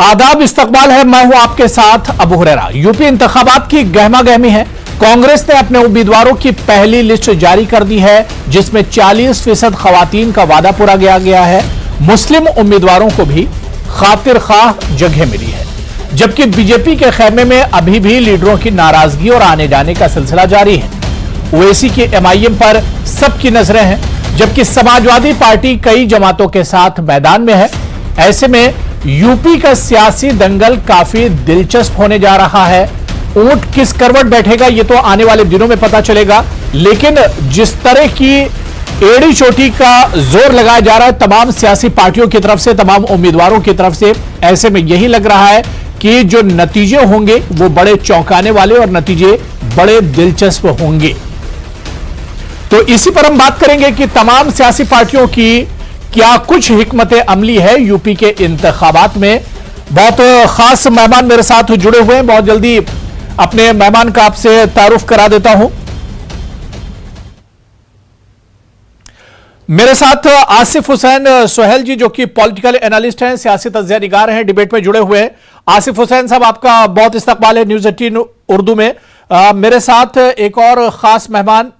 आदाब, इस्तकबाल है। मैं हूं आपके साथ अबू हुरैरा। यूपी इंतखाबात की गहमा गहमी है। कांग्रेस ने अपने उम्मीदवारों की पहली लिस्ट जारी कर दी है, जिसमें 40% खवातीन का वादा पूरा किया गया है। मुस्लिम उम्मीदवारों को भी खातिर खाह जगह मिली है, जबकि बीजेपी के खेमे में अभी भी लीडरों की नाराजगी और आने जाने का सिलसिला जारी है। ओवैसी की एमआईएम पर सबकी नजरें हैं, जबकि समाजवादी पार्टी कई जमातों के साथ मैदान में है। ऐसे में यूपी का सियासी दंगल काफी दिलचस्प होने जा रहा है। ऊंट किस करवट बैठेगा ये तो आने वाले दिनों में पता चलेगा, लेकिन जिस तरह की एड़ी चोटी का जोर लगाया जा रहा है तमाम सियासी पार्टियों की तरफ से, तमाम उम्मीदवारों की तरफ से, ऐसे में यही लग रहा है कि जो नतीजे होंगे वो बड़े चौंकाने वाले और नतीजे बड़े दिलचस्प होंगे। तो इसी पर हम बात करेंगे कि तमाम सियासी पार्टियों की क्या कुछ हिकमत अमली है यूपी के इंतखाबात में। बहुत खास मेहमान मेरे साथ जुड़े हुए हैं। बहुत जल्दी अपने मेहमान का आपसे तारुफ करा देता हूं। मेरे साथ आसिफ हुसैन सोहेल जी, जो कि पॉलिटिकल एनालिस्ट हैं, सियासी तज्जिया निगार हैं, डिबेट में जुड़े हुए हैं। आसिफ हुसैन साहब, आपका बहुत इस्तकबाल है न्यूज़ 18 उर्दू में। मेरे साथ एक और खास मेहमान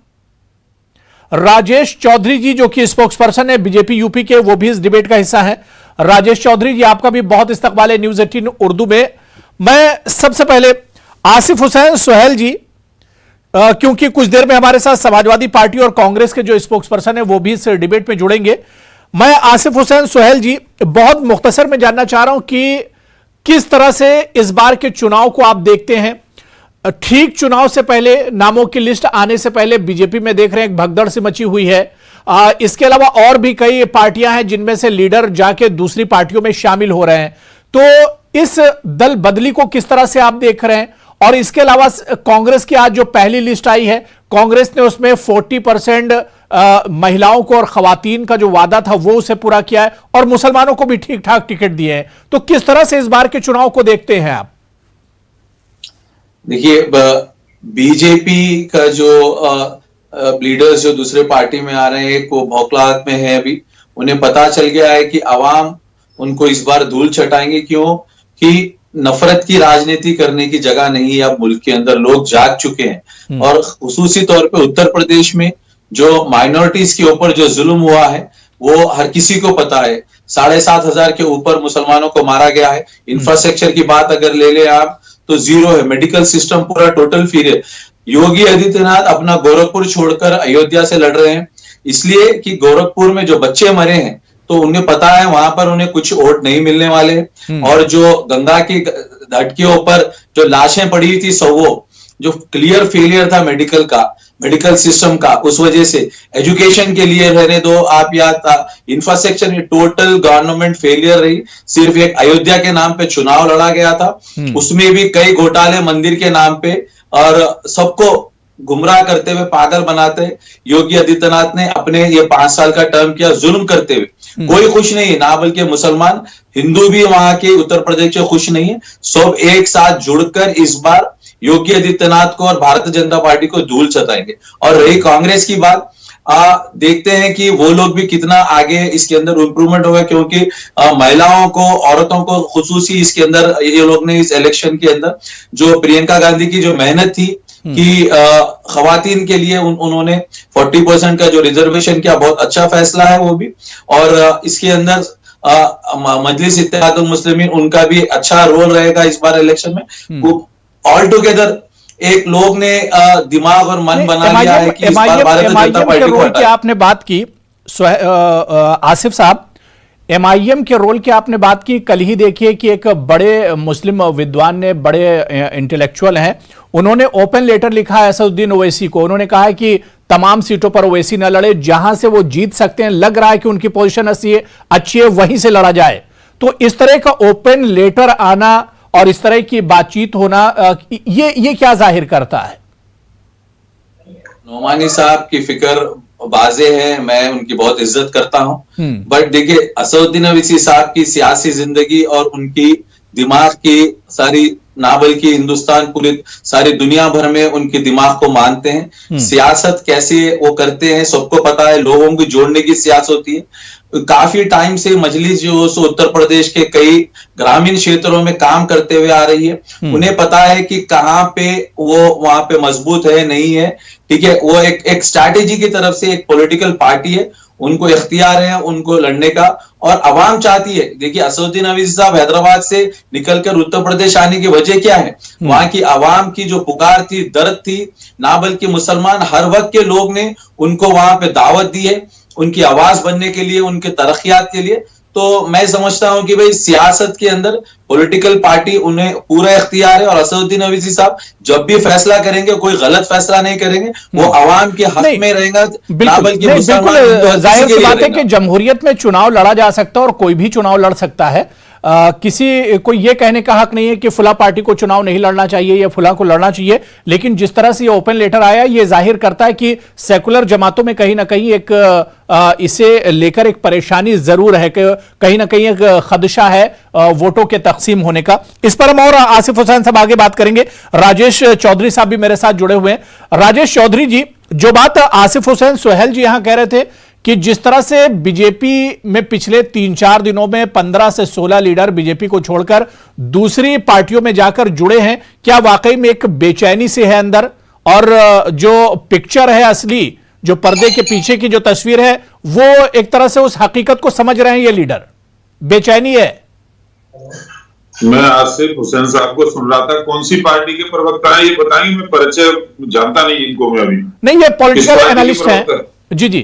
राजेश चौधरी जी, जो कि स्पोक्सपर्सन है बीजेपी यूपी के, वो भी इस डिबेट का हिस्सा है। राजेश चौधरी जी, आपका भी बहुत इस्तकबाल है न्यूज़ 18 उर्दू में। मैं सबसे पहले आसिफ हुसैन सोहेल जी, क्योंकि कुछ देर में हमारे साथ समाजवादी पार्टी और कांग्रेस के जो स्पोक्सपर्सन है वो भी इस डिबेट में जुड़ेंगे। मैं आसिफ हुसैन सोहेल जी बहुत मुख्तसर में जानना चाह रहा हूं कि किस तरह से इस बार के चुनाव को आप देखते हैं। ठीक चुनाव से पहले, नामों की लिस्ट आने से पहले बीजेपी में देख रहे हैं एक भगदड़ सी मची हुई है। इसके अलावा और भी कई पार्टियां हैं जिनमें से लीडर जाके दूसरी पार्टियों में शामिल हो रहे हैं। तो इस दल बदली को किस तरह से आप देख रहे हैं? और इसके अलावा कांग्रेस की आज जो पहली लिस्ट आई है, कांग्रेस ने उसमें 40% महिलाओं को और खवातीन का जो वादा था वो उसे पूरा किया है, और मुसलमानों को भी ठीक ठाक टिकट दिए हैं। तो किस तरह से इस बार के चुनाव को देखते हैं आप? देखिए, बीजेपी का जो लीडर्स जो दूसरे पार्टी में आ रहे हैं वो भौखलाहट में है। अभी उन्हें पता चल गया है कि अवाम उनको इस बार धूल चटाएंगे। क्यों? कि नफरत की राजनीति करने की जगह नहीं है अब मुल्क के अंदर। लोग जाग चुके हैं, और खुसूसी तौर पे उत्तर प्रदेश में जो माइनॉरिटीज के ऊपर जो जुल्म हुआ है वो हर किसी को पता है। 7,500 के ऊपर मुसलमानों को मारा गया है। इंफ्रास्ट्रक्चर की बात अगर ले ले आप तो जीरो है। मेडिकल सिस्टम पूरा टोटल फेल है। योगी आदित्यनाथ अपना गोरखपुर छोड़कर अयोध्या से लड़ रहे हैं, इसलिए कि गोरखपुर में जो बच्चे मरे हैं तो उन्हें पता है वहां पर उन्हें कुछ वोट नहीं मिलने वाले। और जो गंगा की घाट के ऊपर जो लाशें पड़ी हुई थी, वो जो क्लियर फेलियर था मेडिकल सिस्टम का, उस वजह से एजुकेशन के लिए रहने दो आप, या इंफ्रास्ट्रक्चर में टोटल गवर्नमेंट फेलियर रही। सिर्फ एक अयोध्या के नाम पे चुनाव लड़ा गया था, उसमें भी कई घोटाले मंदिर के नाम पे, और सबको गुमराह करते हुए, पागल बनाते योगी आदित्यनाथ ने अपने ये 5 साल का टर्म किया जुल्म करते हुए। कोई खुश नहीं है, ना बल्कि मुसलमान, हिंदू भी वहां के उत्तर प्रदेश से खुश नहीं है। सब एक साथ जुड़कर इस बार योगी आदित्यनाथ को और भारतीय जनता पार्टी को धूल चटाएंगे। और रही कांग्रेस की बात, देखते हैं कि वो लोग भी कितना आगे इसके अंदर इंप्रूवमेंट होगा, क्योंकि महिलाओं को, औरतों को खुसूसी इसके अंदर ये लोग ने इस इलेक्शन के अंदर जो प्रियंका गांधी की जो मेहनत थी कि खवातीन के लिए उन्होंने 40% का जो रिजर्वेशन किया, बहुत अच्छा फैसला है वो भी। और इसके अंदर मजलिस इत्तेहादुल मुस्लिमीन, उनका भी अच्छा रोल रहेगा इस बार इलेक्शन में। ऑल टुगेदर एक लोग ने दिमाग और मन बना लिया है कि इस बार भारतीय जनता पार्टी को हटाएं। आपने बात की आसिफ साहब, एमआईएम के रोल की आपने बात की। कल ही देखिए कि एक बड़े मुस्लिम विद्वान ने, बड़े इंटेलेक्चुअल हैं, उन्होंने ओपन लेटर लिखा है असदुद्दीन ओवैसी को। उन्होंने कहा है कि तमाम सीटों पर ओवैसी न लड़े, जहां से वो जीत सकते हैं, लग रहा है कि उनकी पोजीशन अच्छी है, वहीं से लड़ा जाए। तो इस तरह का ओपन लेटर आना और इस तरह की बातचीत होना, ये क्या जाहिर करता है? नोमानी साहब की फिक्र बाजे है, मैं उनकी बहुत इज्जत करता हूं, बट देखिए असदुद्दीन ओवैसी साहब की सियासी जिंदगी और उनकी दिमाग की सारी ना बल्कि हिंदुस्तान, पूरी सारी दुनिया भर में उनके दिमाग को मानते हैं। सियासत कैसे वो करते हैं सबको पता है, लोगों को जोड़ने की सियासत होती है। काफी टाइम से मजलिस जो सो उत्तर प्रदेश के कई ग्रामीण क्षेत्रों में काम करते हुए आ रही है। उन्हें पता है कि कहाँ पे वो वहां पे मजबूत है, नहीं है, ठीक है। वो एक स्ट्रैटेजी की तरफ से एक पॉलिटिकल पार्टी है, उनको इख्तियार है उनको लड़ने का, और अवाम चाहती है। देखिए असदुद्दीन अवीसी साहब हैदराबाद से निकलकर उत्तर प्रदेश आने की वजह क्या है? वहां की अवाम की जो पुकार थी, दर्द थी, ना बल्कि मुसलमान हर वक्त के लोग ने उनको वहां पे दावत दी है, उनकी आवाज बनने के लिए, उनके तरक्कियात के लिए। तो मैं समझता हूं कि भाई सियासत के अंदर पॉलिटिकल पार्टी उन्हें पूरा इख्तियार है, और असदुद्दीन अवीसी साहब जब भी फैसला करेंगे कोई गलत फैसला नहीं करेंगे, वो अवाम के हक में रहेगा, ना बल्कि बिल्कुल जाहिर सी बात है कि जमहूरियत में चुनाव लड़ा जा सकता है और कोई भी चुनाव लड़ सकता है। किसी कोई ये कहने का हक नहीं है कि फुला पार्टी को चुनाव नहीं लड़ना चाहिए या फुला को लड़ना चाहिए, लेकिन जिस तरह से ये ओपन लेटर आया ये जाहिर करता है कि सेकुलर जमातों में कहीं ना कहीं एक इसे लेकर एक परेशानी जरूर है, कि कहीं ना कहीं एक खदशा है वोटों के तकसीम होने का। इस पर हम और आसिफ हुसैन साहब आगे बात करेंगे। राजेश चौधरी साहब भी मेरे साथ जुड़े हुए हैं। राजेश चौधरी जी, जो बात आसिफ हुसैन सोहेल जी यहां कह रहे थे कि जिस तरह से बीजेपी में पिछले 3-4 दिनों में 15 से 16 लीडर बीजेपी को छोड़कर दूसरी पार्टियों में जाकर जुड़े हैं, क्या वाकई में एक बेचैनी से है अंदर? और जो पिक्चर है असली, जो पर्दे के पीछे की जो तस्वीर है, वो एक तरह से उस हकीकत को समझ रहे हैं ये लीडर? बेचैनी है। मैं आसिफ हुसैन साहब को सुन रहा था, कौन सी पार्टी के प्रवक्ता है ये बताएंगे? मैं परिचय जानता नहीं इनको, मैं अभी नहीं, ये पॉलिटिकल एनालिस्ट है। जी जी।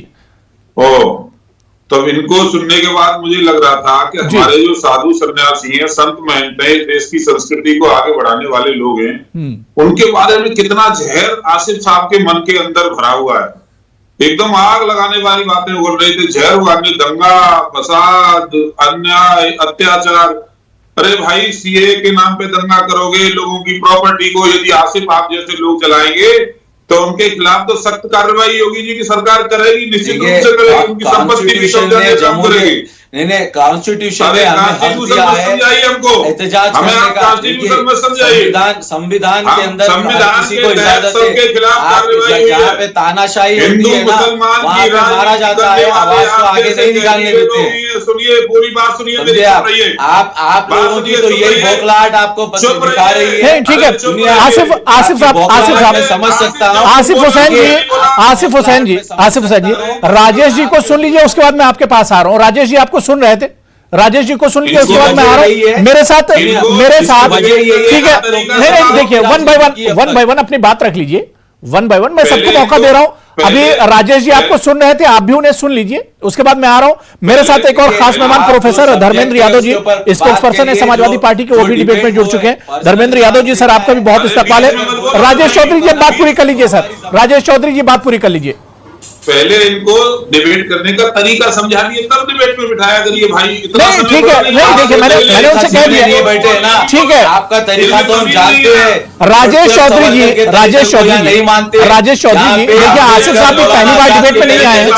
तब इनको सुनने के बाद मुझे लग रहा था कि हमारे जो साधु सन्यासी हैं, संत महंत हैं, देश की संस्कृति को आगे बढ़ाने वाले लोग हैं, उनके बारे में कितना जहर आसिफ साहब के मन के अंदर भरा हुआ है। एकदम आग लगाने वाली बातें बोल रहे थे, जहर उगाने, दंगा फसाद, अन्याय, अत्याचार। अरे भाई, सीए के नाम पे दंगा करोगे, लोगों की प्रॉपर्टी को यदि आसिफ आप जैसे लोग चलाएंगे तो उनके खिलाफ तो सख्त कार्रवाई योगी जी की सरकार करेगी, निश्चित रूप से करेगी, उनकी संपत्ति भी कब्जा काम करेगी। नहीं, कॉन्स्टिट्यूशन में हमें समझाइए हमको, एहतजाज हमें आप कॉन्स्टिट्यूशन में समझाइए। संविधान के अंदर संविधान के तहत सबके खिलाफ कार्रवाई हुई है। जहाँ पे तानाशाही होती है ना, वहाँ पे मारा जाता है, आवाज को आगे नहीं निकालने देते हैं। सुनिए, पूरी बात सुनिए, आप लोगों की तो यही बौखलाहट आपको दिखा रही है। ठीक है आसिफ साहब समझ सकता हूँ। आसिफ हुसैन जी, राजेश जी को सुन लीजिए, उसके बाद मैं आपके पास आ रहा हूँ। राजेश जी आपको सुन रहे थे, राजेश जी को सुन लीजिए, उसके बाद मैं आ रहा हूँ मेरे साथ। ठीक है, नहीं देखिए, वन बाय वन अपनी बात रख लीजिए, वन बाय वन। मैं सबको मौका दे रहा हूं। अभी राजेश जी आपको सुन रहे थे, आप भी उन्हें सुन लीजिए, उसके बाद मैं आ रहा हूं। मेरे साथ एक और खास मेहमान professor Dharmendra Yadav ji, spokes person है समाजवादी पार्टी के, वो भी डिबेट में जुड़ चुके हैं। धर्मेंद्र यादव जी सर, आपका भी बहुत इस्तकबाल है। राजेश चौधरी जी बात पूरी कर लीजिए सर, राजेश चौधरी जी बात पूरी कर लीजिए। पहले इनको डिबेट करने का तरीका समझा दिए, तब डिबेट में बिठाया करिए भाई। नहीं ठीक है, नहीं देखिए, मैंने उनसे कह दिया, बैठे ना, ठीक है, आपका तरीका तो हम जानते हैं। राजेश चौधरी जी नहीं मानते। राजेश चौधरी जी, देखिए आसिफ साहब भी पहली बार डिबेट में नहीं आए हैं।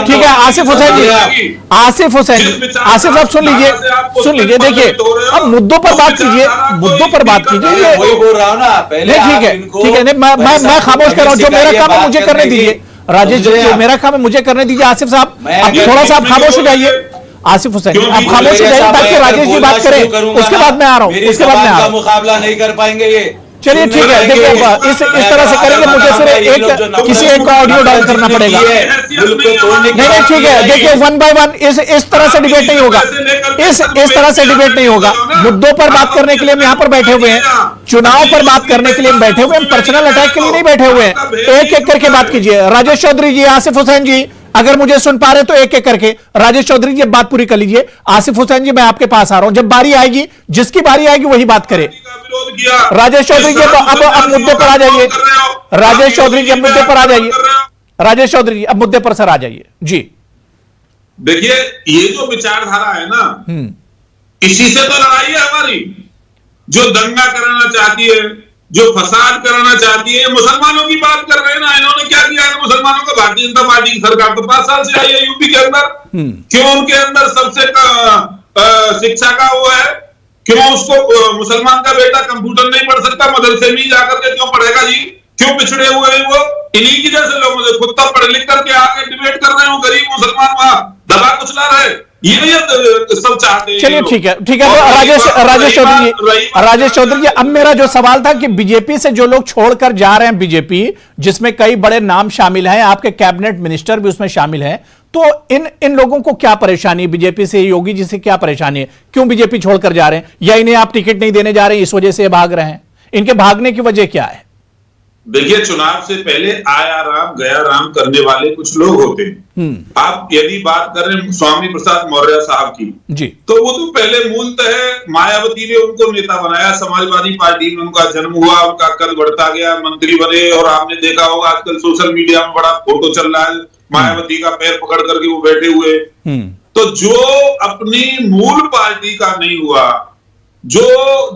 ठीक है, आसिफ हुसैन जी साहब सुन लीजिए, देखिए अब मुद्दों पर बात कीजिए, मुद्दों पर बात कीजिए। वही बोल रहा हूँ ना, पहले ठीक है, मैं खामोश कर रहा हूँ, जो मेरा काम है मुझे करने दीजिए। राजेश जी, मेरा काम है मुझे करने दीजिए। आसिफ साहब अब थोड़ा सा आप खामोश हो जाइए। आसिफ हुसैन आप खामोश हो जाइए ताकि राजेश जी बात करें, उसके बाद मैं आ रहा हूँ, उसके बाद मैं आ रहा हूँ। मुकाबला नहीं कर पाएंगे ये। चलिए ठीक है, देखिए इस तरह से करेंगे, मुझे सिर्फ किसी एक का ऑडियो डाउन करना पड़ेगा। नहीं ठीक है, देखिए वन बाय वन इस तरह से डिबेट नहीं होगा, इस तरह से डिबेट नहीं होगा। मुद्दों पर बात करने के लिए हम यहाँ पर बैठे हुए हैं, चुनाव पर बात करने के लिए हम बैठे हुए हैं, पर्सनल अटैक के लिए नहीं बैठे हुए हैं। एक एक करके बात कीजिए। राजेश चौधरी जी, आसिफ हुसैन जी, अगर मुझे सुन पा रहे तो एक एक करके। राजेश चौधरी जी बात पूरी कर लीजिए। आसिफ हुसैन जी, मैं आपके पास आ रहा हूं, जब बारी आएगी, जिसकी बारी आएगी वही बात करे। राजेश चौधरी जी अब मुद्दे पर आ जाइए। राजेश चौधरी जी अब मुद्दे पर आ जाइए। राजेश चौधरी जी अब मुद्दे पर सर आ जाइए जी। देखिए, ये जो विचारधारा है ना, इसी से तो लड़ाई है हमारी। जो दंगा कराना चाहती है, जो फसाद कराना चाहती है, मुसलमानों की बात कर रहे हैं ना। इन्होंने क्या किया है मुसलमानों को? भारतीय जनता पार्टी की सरकार तो 5 साल से आई है यूपी के अंदर। क्यों उनके अंदर सबसे शिक्षा का वो है क्यों उसको मुसलमान का बेटा कंप्यूटर नहीं पढ़ सकता, मदरसे में जाकर के क्यों पढ़ेगा जी? क्यों पिछड़े हुए हैं वो? इन्हीं की जैसे लोग मुझे खुद तक पढ़ लिख करके आके डिबेट कर रहे हो, गरीब मुसलमान वहां दबा कुचला रहे, ये सब चाहते हैं। चलिए ठीक है तो राजेश चौधरी जी, अब मेरा जो सवाल था कि बीजेपी से जो लोग छोड़कर जा रहे हैं, बीजेपी जिसमें कई बड़े नाम शामिल हैं, आपके कैबिनेट मिनिस्टर भी उसमें शामिल हैं, तो इन लोगों को क्या परेशानी है? बीजेपी से, योगी जी से क्या परेशानी है? क्यों बीजेपी छोड़कर जा रहे हैं? या इन्हें आप टिकट नहीं देने जा रहे हैं इस वजह से भाग रहे हैं? इनके भागने की वजह क्या है? देखिए, चुनाव से पहले आया राम गया राम करने वाले कुछ लोग होते हैं। आप यदि बात कर रहे हैं स्वामी प्रसाद मौर्य साहब की जी, तो वो तो पहले मूलतः मायावती ने उनको नेता बनाया, समाजवादी पार्टी में उनका जन्म हुआ, उनका कद बढ़ता गया, मंत्री बने, और आपने देखा होगा आजकल सोशल मीडिया में बड़ा फोटो चल रहा है मायावती का पैर पकड़ करके वो बैठे हुए। तो जो अपनी मूल पार्टी का नहीं हुआ, जो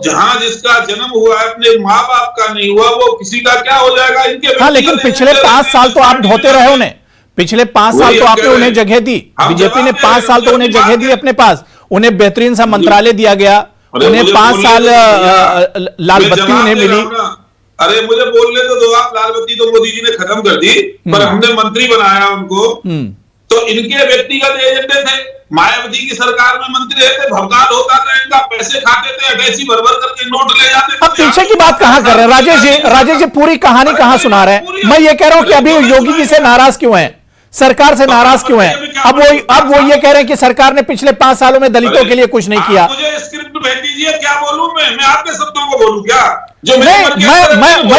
जहां जिसका जन्म हुआ है अपने माँ बाप का नहीं हुआ, वो किसी का क्या हो जाएगा? इनके हाँ, लेकिन पिछले 5 साल तो आप ढोते रहे उन्हें, पिछले 5 साल तो आपने उन्हें जगह दी, बीजेपी ने 5 साल तो उन्हें जगह दी अपने पास, उन्हें बेहतरीन सा मंत्रालय दिया गया, उन्हें 5 साल लाल बत्ती उन्हें मिली। अरे मुझे बोलने तो दो आप, लाल बत्ती तो मोदी जी ने खत्म कर दी, पर हमने मंत्री बनाया उनको। तो इनके व्यक्तिगत एजेंडे थे, मायावती की सरकार में मंत्री रहते, भवकाल होता था इनका, पैसे खाते थे, ऐसी भर-भर करके नोट ले जाते थे। अब पीछे की बात कहां कर रहे हैं राजेश जी पूरी कहानी कहां सुना रहे हैं? मैं ये कह रहा हूं कि अभी योगी जी से नाराज क्यों हैं, सरकार से नाराज क्यों हैं? अब वो ये कह रहे हैं कि सरकार ने पिछले 5 सालों में दलितों के लिए कुछ नहीं किया। मुझे स्क्रिप्ट भेज दीजिए, क्या बोलूं मैं आपके शब्दों को बोलूं क्या? जो मैं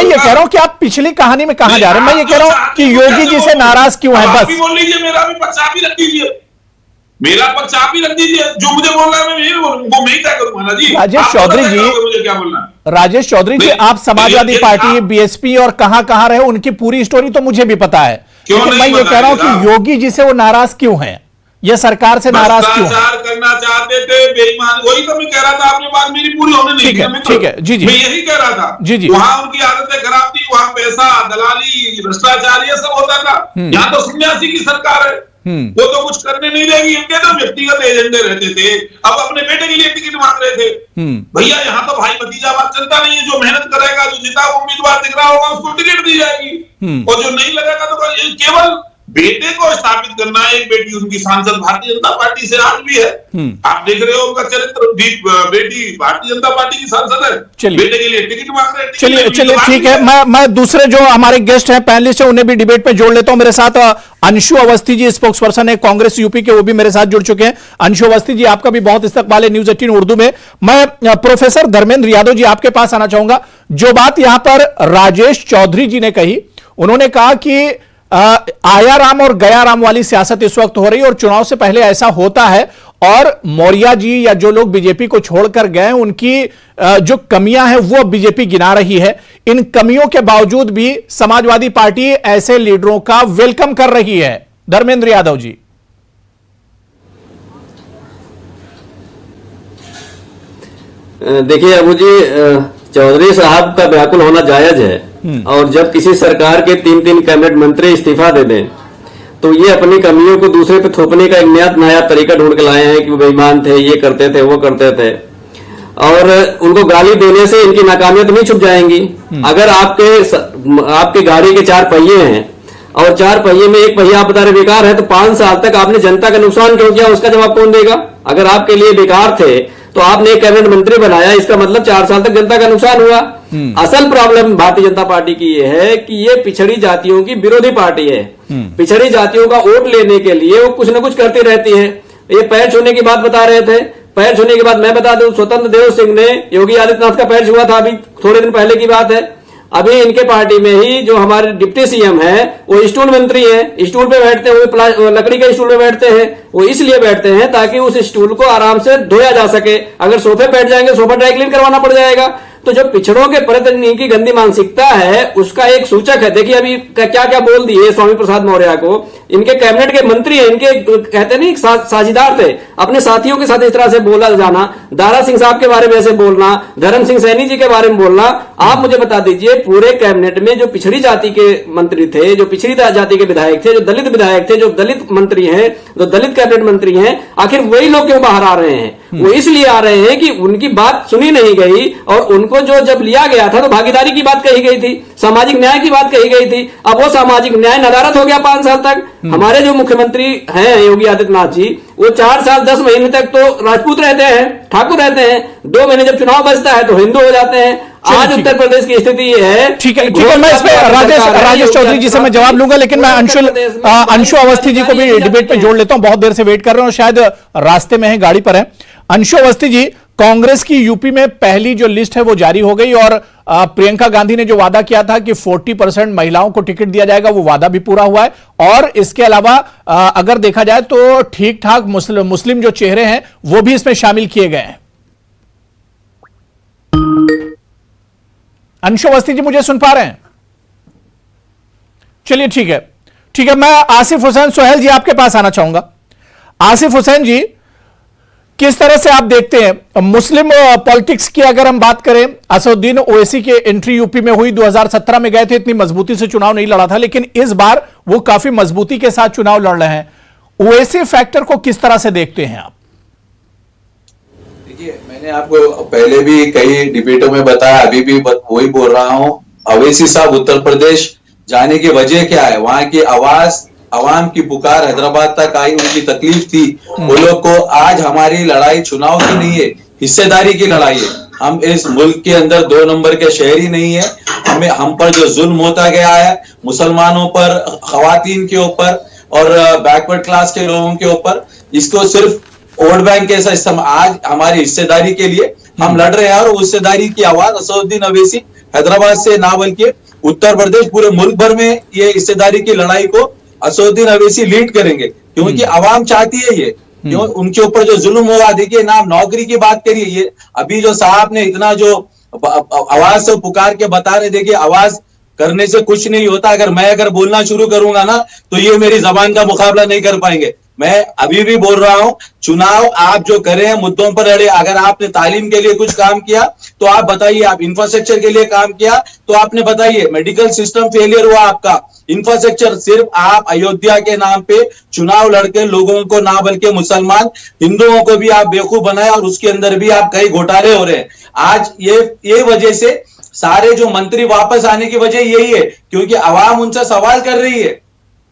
ये कह रहा हूं कि आप पिछली कहानी में कहां जा रहे हैं? मैं ये कह रहा हूं कि योगी जी से नाराज क्यों है? बस बोल लीजिए, मेरा भी पक्ष आप ही रख दीजिए, मेरा पक्ष आप ही रख दीजिए, जो मुझे बोलना है मैं यही बोलूंगा, मैं क्या करूंगा ना जी। राजेश चौधरी जी, मुझे क्या बोलना है? राजेश चौधरी जी, आप समाजवादी पार्टी, बीएसपी और कहां रहे, उनकी पूरी स्टोरी तो मुझे भी पता है, लेकिन मैं ये कह रहा हूं कि योगी जी से वो नाराज क्यों हैं, ये सरकार से नाराज क्यों है? करना चाहते थे, बेईमान, वही तो मैं कह रहा था, आपने बात मेरी पूरी होने नहीं दी। ठीक है जी, मैं यही कह रहा था जी। वहां उनकी आदतें खराब थी, वहां पैसा, दलाली, भ्रष्टाचार ये सब होता था। यहाँ तो सन्यासी की सरकार है, वो तो कुछ करने नहीं देगी। इनके तो व्यक्तिगत एजेंडे रहते थे, अब अपने बेटे के लिए टिकट मांग रहे थे। भैया यहाँ तो भाई भतीजा बात चलता नहीं है, जो मेहनत करेगा, जो जितना उम्मीदवार दिख रहा होगा उसको टिकट दी जाएगी, और जो नहीं लगेगा तो केवल बेटे को स्थापित करना है। एक बेटी उनकी सांसद भारतीय जनता पार्टी से आज भी है, आप देख रहे हो उनका चरित्र, बेटी भारतीय जनता पार्टी की सांसद है, बेटे के लिए टिकट मांग रहे हैं। चलिए ठीक है, मैं दूसरे जो हमारे गेस्ट हैं, पैनलिस्ट हैं, उन्हें भी डिबेट में जोड़ लेता हूं। मेरे साथ अंशु अवस्थी जी, स्पोक्स पर्सन है कांग्रेस यूपी के, वो भी मेरे साथ जुड़ चुके हैं। अंशु अवस्थी जी, आपका भी बहुत इस्तकबाल है न्यूज 18 उर्दू में। मैं प्रोफेसर धर्मेंद्र यादव जी आपके पास आना चाहूंगा। जो बात यहां पर राजेश चौधरी जी ने कही, उन्होंने कहा कि आया राम और गया राम वाली सियासत इस वक्त हो रही है और चुनाव से पहले ऐसा होता है, और मौर्य जी या जो लोग बीजेपी को छोड़कर गए उनकी जो कमियां हैं वो बीजेपी गिना रही है। इन कमियों के बावजूद भी समाजवादी पार्टी ऐसे लीडरों का वेलकम कर रही है। धर्मेंद्र यादव जी, देखिए अबू जी, चौधरी साहब का व्याकुल होना जायज है, और जब किसी सरकार के 3 कैबिनेट मंत्री इस्तीफा दे दें तो ये अपनी कमियों को दूसरे पे थोपने का एक नया तरीका ढूंढ के लाए हैं कि वो बेईमान थे, ये करते थे, वो करते थे, और उनको गाली देने से इनकी नाकामियां तो नहीं छुप जाएंगी। अगर आपके गाड़ी के 4 पहिए हैं और 4 पहिए में एक पहिया आप बता रहे बेकार है, तो 5 साल तक आपने जनता का नुकसान क्यों किया, उसका जवाब कौन देगा? अगर आपके लिए बेकार थे तो आपने एक कैबिनेट मंत्री बनाया, इसका मतलब 4 साल तक जनता का नुकसान हुआ। असल प्रॉब्लम भारतीय जनता पार्टी की यह है कि ये पिछड़ी जातियों की विरोधी पार्टी है। पिछड़ी जातियों का वोट लेने के लिए वो कुछ न कुछ करती रहती है। ये पैर छूने की बात बता रहे थे, पैर छूने की बात मैं बता दूं, स्वतंत्र देव सिंह ने योगी आदित्यनाथ का पैर छुआ था, अभी थोड़े दिन पहले की बात है। अभी इनके पार्टी में ही जो हमारे डिप्टी सीएम है वो स्टूल मंत्री है, स्टूल पे बैठते हैं, वो लकड़ी के स्टूल पे बैठते हैं। वो इसलिए बैठते हैं ताकि उस स्टूल को आराम से धोया जा सके। अगर सोफे बैठ जाएंगे, सोफा ड्राई क्लीन करवाना पड़ जाएगा। तो जो पिछड़ों के प्रति इनकी गंदी मानसिकता है उसका एक सूचक है। देखिए अभी क्या क्या बोल दिए स्वामी प्रसाद मौर्य को, इनके कैबिनेट के मंत्री हैं, इनके कहते नहीं साझीदार थे, अपने साथियों के साथ इस तरह से बोला जाना, दारा सिंह साहब के बारे में ऐसे बोलना, धर्म सिंह सैनी जी के बारे में बोलना। आप मुझे बता दीजिए पूरे कैबिनेट में जो पिछड़ी जाति के मंत्री थे, जो पिछड़ी जाति के विधायक थे, जो दलित विधायक थे, जो दलित मंत्री हैं, जो दलित कैबिनेट मंत्री हैं, आखिर वही लोग क्यों बाहर आ रहे हैं? वो इसलिए आ रहे हैं कि उनकी बात सुनी नहीं गई और उनको जो जब लिया गया था तो भागीदारी की बात कही गई थी, सामाजिक न्याय की बात कही गई थी। अब वो सामाजिक न्याय नदारत हो गया 5 साल तक। हमारे जो मुख्यमंत्री हैं योगी आदित्यनाथ जी, वो 4 साल 10 महीने तक तो राजपूत रहते हैं, ठाकुर रहते हैं, 2 महीने जब चुनाव बचता है तो हिंदू हो जाते हैं। आज उत्तर प्रदेश की स्थिति ये है। ठीक है, मैं इसमें राजेश चौधरी जी से मैं जवाब लूंगा, लेकिन मैं अंशु अवस्थी जी को भी डिबेट में जोड़ लेता हूं। बहुत देर से वेट कर रहे हैं और शायद रास्ते में है, गाड़ी पर है। अंशु अवस्थी जी, कांग्रेस की यूपी में पहली जो लिस्ट है वो जारी हो गई और प्रियंका गांधी ने जो वादा किया था कि 40% महिलाओं को टिकट दिया जाएगा, वो वादा भी पूरा हुआ है। और इसके अलावा अगर देखा जाए तो ठीक ठाक मुस्लिम जो चेहरे हैं वो भी इसमें शामिल किए गए हैं। अंशु अवस्थी जी मुझे सुन पा रहे हैं? चलिए ठीक है, मैं आसिफ हुसैन सोहेल जी आपके पास आना चाहूंगा। आसिफ हुसैन जी, किस तरह से आप देखते हैं मुस्लिम पॉलिटिक्स की? अगर हम बात करें, असदुद्दीन ओवैसी के एंट्री यूपी में हुई, 2017 में गए थे, इतनी मजबूती से चुनाव नहीं लड़ा था, लेकिन इस बार वो काफी मजबूती के साथ चुनाव लड़ रहे हैं। ओवैसी फैक्टर को किस तरह से देखते हैं आप? देखिए, मैंने आपको पहले भी कई डिबेटों में बताया, अभी भी वही बोल रहा हूं। ओवैसी साहब उत्तर प्रदेश जाने की वजह क्या है? वहां की आवाज, अवाम की पुकार हैदराबाद तक आई, उनकी तकलीफ थी। वो लोग को आज हमारी लड़ाई चुनाव की नहीं है, हिस्सेदारी की लड़ाई है। हम इस मुल्क के अंदर 2 नंबर के शहरी नहीं है। हम पर जो जुल्म होता गया है, मुसलमानों पर, खवातीन के ऊपर और बैकवर्ड क्लास के लोगों के ऊपर, इसको सिर्फ वोट बैंक कैसा इस्तेमाल, आज हमारी हिस्सेदारी के लिए हम लड़ रहे हैं। और हिस्सेदारी की आवाज असदुद्दीन ओवैसी हैदराबाद से ना बल्कि उत्तर प्रदेश, पूरे मुल्क भर में ये हिस्सेदारी की लड़ाई को असदुद्दीन ओवैसी लीड करेंगे, क्योंकि आवाम चाहती है ये। क्यों उनके ऊपर जो जुल्म हुआ, देखिए ना, नौकरी की बात करिए, ये अभी जो साहब ने इतना जो आवाज से पुकार के बता रहे, देखिए आवाज करने से कुछ नहीं होता। अगर बोलना शुरू करूंगा ना तो ये मेरी जबान का मुकाबला नहीं कर पाएंगे। मैं अभी भी बोल रहा हूं, चुनाव आप जो करें मुद्दों पर लड़े। अगर आपने तालीम के लिए कुछ काम किया तो आप बताइए, आप इंफ्रास्ट्रक्चर के लिए काम किया तो आपने बताइए, मेडिकल सिस्टम फेलियर हुआ आपका, इंफ्रास्ट्रक्चर, सिर्फ आप अयोध्या के नाम पे चुनाव लड़के लोगों को, ना बल्कि मुसलमान हिंदुओं को भी आप बेवकूफ बनाए और उसके अंदर भी आप कई घोटाले हो रहे हैं। आज ये वजह से सारे जो मंत्री वापस आने की वजह यही है, क्योंकि आवाम उनसे सवाल कर रही है।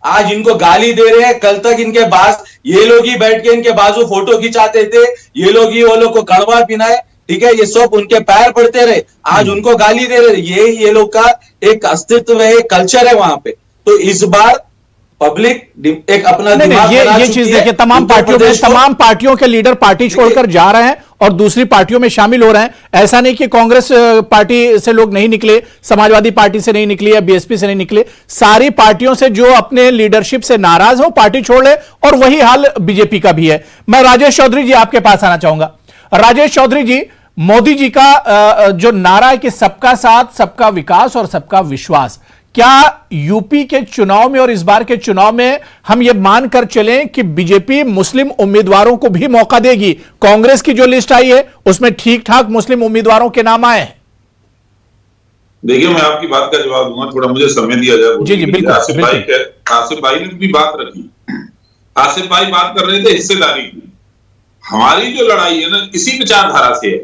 आज इनको गाली दे रहे हैं, कल तक इनके पास ये लोग ही बैठ के इनके बाजू फोटो खिंचाते थे, ये लोग ही वो लोग को कड़वा पिनाए, ठीक है, ये सब उनके पैर पड़ते रहे, आज उनको गाली दे रहे। ये लोग का एक अस्तित्व है, एक कल्चर है वहां पे। तो इस बार पब्लिक एक अपना दिमाग ये चीज देखिए, तमाम पार्टियों के लीडर पार्टी छोड़कर जा रहे हैं और दूसरी पार्टियों में शामिल हो रहे हैं। ऐसा नहीं कि कांग्रेस पार्टी से लोग नहीं निकले, समाजवादी पार्टी से नहीं निकले या बीएसपी से नहीं निकले, सारी पार्टियों से जो अपने लीडरशिप से नाराज हो पार्टी छोड़ ले, और वही हाल बीजेपी का भी है। मैं राजेश चौधरी जी आपके पास आना चाहूंगा। राजेश चौधरी जी, मोदी जी का जो नारा है कि सबका साथ, सबका विकास और सबका विश्वास, क्या यूपी के चुनाव में और इस बार के चुनाव में हम यह मानकर चलें कि बीजेपी मुस्लिम उम्मीदवारों को भी मौका देगी? कांग्रेस की जो लिस्ट आई है उसमें ठीक ठाक मुस्लिम उम्मीदवारों के नाम आए हैं। देखिए, मैं आपकी बात का जवाब दूंगा, थोड़ा मुझे समय दिया जाए। जी बिल्कुल। आसिफ भाई ने भी बात रखी। आसिफ भाई बात कर रहे थे हिस्सेदारी की। हमारी जो लड़ाई है ना, इसी विचारधारा से है।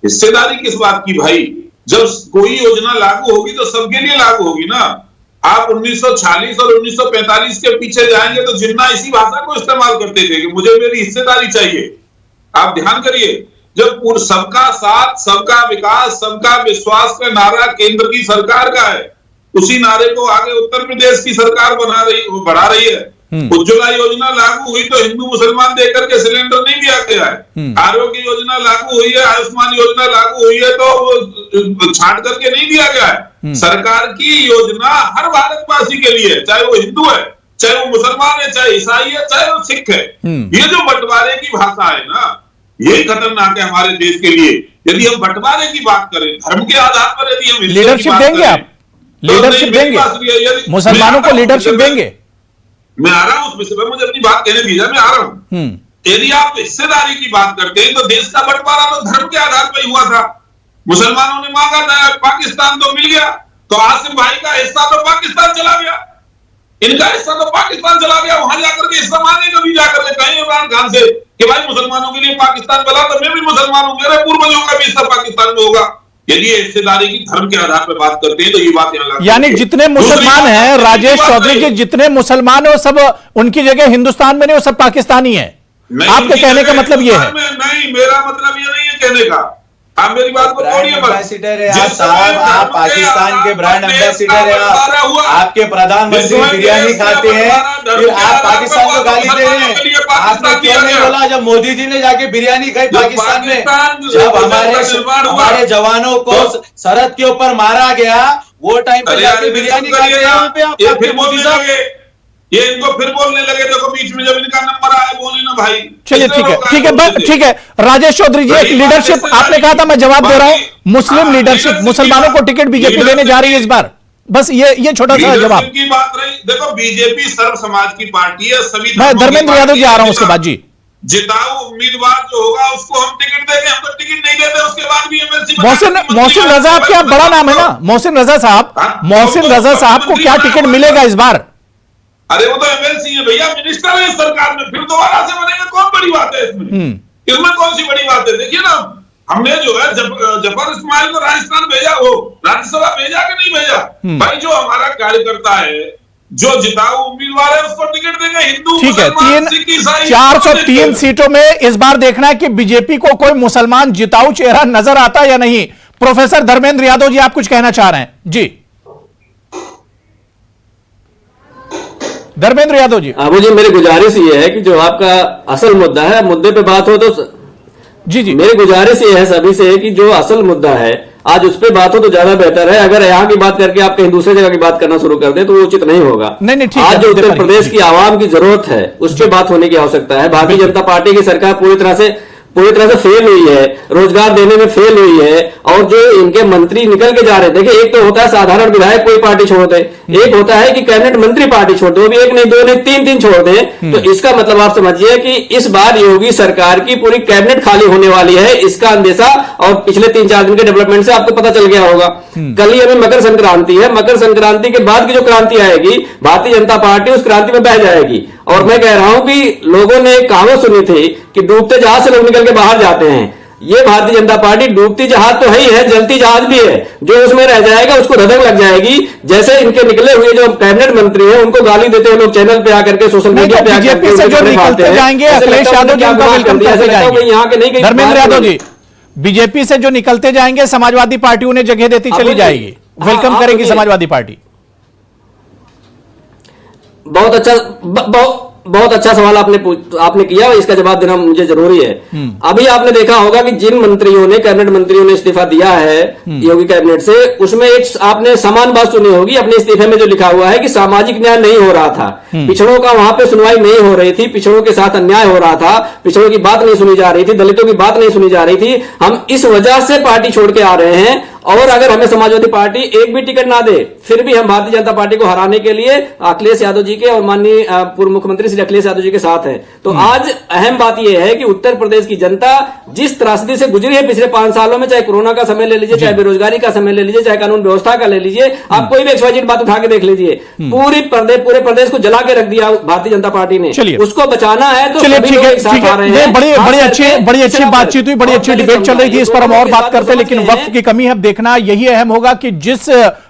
हिस्सेदारी किस बात की भाई? जब कोई योजना लागू होगी तो सबके लिए लागू होगी ना। आप 1946 और 1945 के पीछे जाएंगे तो जिन्ना इसी भाषा को इस्तेमाल करते थे कि मुझे मेरी हिस्सेदारी चाहिए। आप ध्यान करिए, जब सबका साथ, सबका विकास, सबका विश्वास का नारा केंद्र की सरकार का है, उसी नारे को आगे उत्तर प्रदेश की सरकार बढ़ा रही है। उज्ज्वला योजना लागू हुई तो हिंदू मुसलमान देकर के सिलेंडर नहीं दिया गया है। आरोग्य योजना लागू हुई है, आयुष्मान योजना लागू हुई है तो छांट करके नहीं दिया गया है। सरकार की योजना हर भारतवासी के लिए, चाहे वो हिंदू है, चाहे वो मुसलमान है, चाहे ईसाई है, चाहे वो सिख है। ये जो बंटवारे की भाषा है ना, यही खतरनाक है हमारे देश के लिए। यदि हम बंटवारे की बात करें, धर्म के आधार पर यदि हम लीडरशिप देंगे, आप लीडरशिप देंगे, मुसलमानों को लीडरशिप देंगे? मैं आ रहा हूं उसमें से, मुझे अपनी बात कहने दीजिए, मैं आ रहा हूं। यदि आप हिस्सेदारी की बात करते हैं तो देश का बंटवारा तो धर्म के आधार पर ही हुआ था। मुसलमानों ने मांगा था पाकिस्तान, तो मिल गया, तो आसिफ भाई का हिस्सा तो पाकिस्तान चला गया, इनका हिस्सा तो पाकिस्तान चला गया। वहां जाकर के हिस्सा मांगे, कभी जाकर के कहें इमरान खान से कि भाई मुसलमानों के लिए पाकिस्तान बना, तो मैं भी मुसलमान हूं, मेरे पूर्वजों का भी हिस्सा पाकिस्तान में होगा। यदि हिस्सेदारी की धर्म के आधार पर बात करते हैं तो ये बात यहाँ, यानी जितने मुसलमान हैं राजेश चौधरी जी, जितने मुसलमान है वो सब उनकी जगह हिंदुस्तान में नहीं, वो सब पाकिस्तानी है। आपके कहने का मतलब ये है? नहीं, मेरा मतलब ये नहीं है कहने का। आप मेरी बात को तोड़िए मत। एम्बेसिडर है आप साहब, आप पाकिस्तान के ब्रांड एम्बेसिडर है आप, आपके प्रधानमंत्री बिरयानी खाते हैं, फिर आप पाकिस्तान को गाली दे रहे हैं। आपने क्यों नहीं बोला जब मोदी जी ने जाके बिरयानी खाई पाकिस्तान में, जब हमारे जवानों को सरहद के ऊपर मारा गया, वो टाइम पे जाके बिरयानी खाते हैं यहाँ पे आप? फिर मोदी साहब ये इनको फिर बोलने लगे, देखो बीच में जब इनका नंबर आया बोले ना भाई। चलिए ठीक है, ठीक है, ठीक है। राजेश चौधरी जी, एक लीडरशिप आपने कहा था, मैं जवाब दे रहा हूं, मुस्लिम लीडरशिप, मुसलमानों को टिकट बीजेपी देने जा रही है इस बार, बस ये छोटा सा जवाब की बात रही। देखो बीजेपी सर्व समाज की पार्टी है, सभी। मैं धर्मेंद्र यादव जी आ रहा हूं उसके बाद जी। जिताऊ उम्मीदवार जो होगा उसको हम टिकट देंगे, हम तो टिकट नहीं देते, उसके बाद भी एमएलसी। मोहसिन रजा आपका बड़ा नाम है ना, मोहसिन रजा साहब, मोहसिन रजा साहब को क्या टिकट मिलेगा इस बार? अरे वो तो एमएलसी है भैया, मिनिस्टर है सरकार में, फिर दोबारा से बनेगा, कौन बड़ी बात है इसमें? इसमें कौन सी बड़ी बात है? देखिए ना, हमने जो है जफर इस्माइल को राजस्थान भेजा, वो राज्यसभा भेजा कि नहीं भेजा? भाई जो हमारा कार्यकर्ता है, जो जिताऊ उम्मीदवार है, उसको टिकट देंगे। हिंदू, ठीक है, 403 सीटों में इस बार देखना है कि बीजेपी को कोई मुसलमान जिताऊ चेहरा नजर आता है या नहीं। प्रोफेसर धर्मेंद्र यादव जी, आप कुछ कहना चाह रहे हैं जी? धर्मेंद्र यादव जी। अबू जी, मेरी गुजारिश ये है कि जो आपका असल मुद्दा है, मुद्दे पे बात हो तो जी, मेरी गुजारिश ये है सभी से कि जो असल मुद्दा है आज उस पर बात हो तो ज्यादा बेहतर है। अगर यहाँ की बात करके आप कहीं दूसरे जगह की बात करना शुरू कर दें तो वो उचित नहीं होगा। नहीं, ठीक आज जो उत्तर प्रदेश की आवाम की जरूरत है उस पर बात होने की आवश्यकता है। भारतीय जनता पार्टी की सरकार पूरी तरह से फेल हुई है, रोजगार देने में फेल हुई है, और जो इनके मंत्री निकल के जा रहे थे, एक तो होता है साधारण विधायक कोई पार्टी छोड़ दे, एक होता है कि कैबिनेट मंत्री पार्टी छोड़ दे, वो भी एक नहीं, दो नहीं, तीन छोड़ दे। तो इसका मतलब आप समझिए कि इस बार योगी सरकार की पूरी कैबिनेट खाली होने वाली है, इसका अंदेशा और पिछले 3-4 दिन के डेवलपमेंट से आपको पता चल गया होगा। कल ही अभी मकर संक्रांति है, मकर संक्रांति के बाद की जो क्रांति आएगी, भारतीय जनता पार्टी उस क्रांति में बह जाएगी। और मैं कह रहा हूं कि लोगों ने एक कहावत सुनी थी कि डूबते जहाज से लोग निकल के बाहर जाते हैं। ये भारतीय जनता पार्टी डूबती जहाज तो है ही है, जलती जहाज भी है। जो उसमें रह जाएगा उसको धधक लग जाएगी। जैसे इनके निकले हुए जो कैबिनेट मंत्री हैं उनको गाली देते हैं लोग चैनल पे आकर के, सोशल मीडिया पे आकर के, से जो निकलते जाएंगे, अखिलेश यादव जी उनका वेलकम करते जाएंगे। यहाँ के नहीं, धर्मेंद्र यादव जी, बीजेपी से जो निकलते जाएंगे समाजवादी पार्टी उन्हें जगह देती चली जाएगी, वेलकम करेगी समाजवादी पार्टी। बहुत अच्छा सवाल आपने किया, इसका जवाब देना मुझे जरूरी है। अभी आपने देखा होगा कि जिन मंत्रियों ने, कैबिनेट मंत्रियों ने इस्तीफा दिया है योगी कैबिनेट से, उसमें एक आपने समान बात सुनी होगी अपने इस्तीफे में, जो लिखा हुआ है कि सामाजिक न्याय नहीं हो रहा था, पिछड़ों का वहां पे सुनवाई नहीं हो रही थी, पिछड़ों के साथ अन्याय हो रहा था, पिछड़ों की बात नहीं सुनी जा रही थी, दलितों की बात नहीं सुनी जा रही थी। हम इस वजह से पार्टी छोड़ के आ रहे हैं, और अगर हमें समाजवादी पार्टी एक भी टिकट ना दे फिर भी हम भारतीय जनता पार्टी को हराने के लिए अखिलेश यादव जी के और माननीय पूर्व मुख्यमंत्री श्री अखिलेश यादव जी के साथ है। तो आज अहम बात यह है कि उत्तर प्रदेश की जनता जिस त्रासदी से गुजरी है पिछले 5 सालों में, चाहे कोरोना का समय ले लीजिए, चाहे बेरोजगारी का समय ले लीजिए, चाहे कानून व्यवस्था का ले लीजिए, आप कोई भी XYZ बात उठा के देख लीजिए, पूरे प्रदेश को जला के रख दिया भारतीय जनता पार्टी ने। उसको बचाना है तो सभी लोग एक साथ आ रहे हैं। बड़ी अच्छी बातचीत हुई, बड़ी अच्छी डिबेट चल रही थी, इस पर हम और बात करते हैं, लेकिन वक्त की कमी है। अब देखना यही अहम होगा कि जिस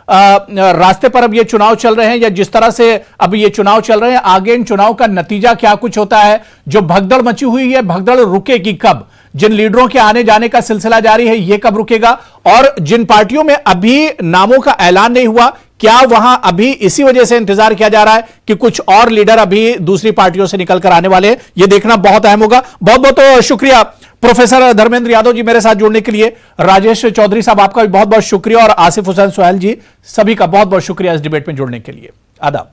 रास्ते पर अब ये चुनाव चल रहे हैं, या जिस तरह से अब ये चुनाव चल रहे हैं, आगे इन चुनाव का नतीजा क्या कुछ होता है। जो भगदड़ मची हुई है, भगदड़ रुकेगी कब? जिन लीडरों के आने जाने का सिलसिला जारी है, ये कब रुकेगा? और जिन पार्टियों में अभी नामों का ऐलान नहीं हुआ, क्या वहां अभी इसी वजह से इंतजार किया जा रहा है कि कुछ और लीडर अभी दूसरी पार्टियों से निकल कर आने वाले हैं? यह देखना बहुत अहम होगा। बहुत बहुत शुक्रिया प्रोफेसर धर्मेंद्र यादव जी मेरे साथ जुड़ने के लिए। राजेश चौधरी साहब आपका भी बहुत बहुत शुक्रिया, और आसिफ हुसैन सोहेल जी सभी का बहुत बहुत शुक्रिया इस डिबेट में जुड़ने के लिए। आदाब।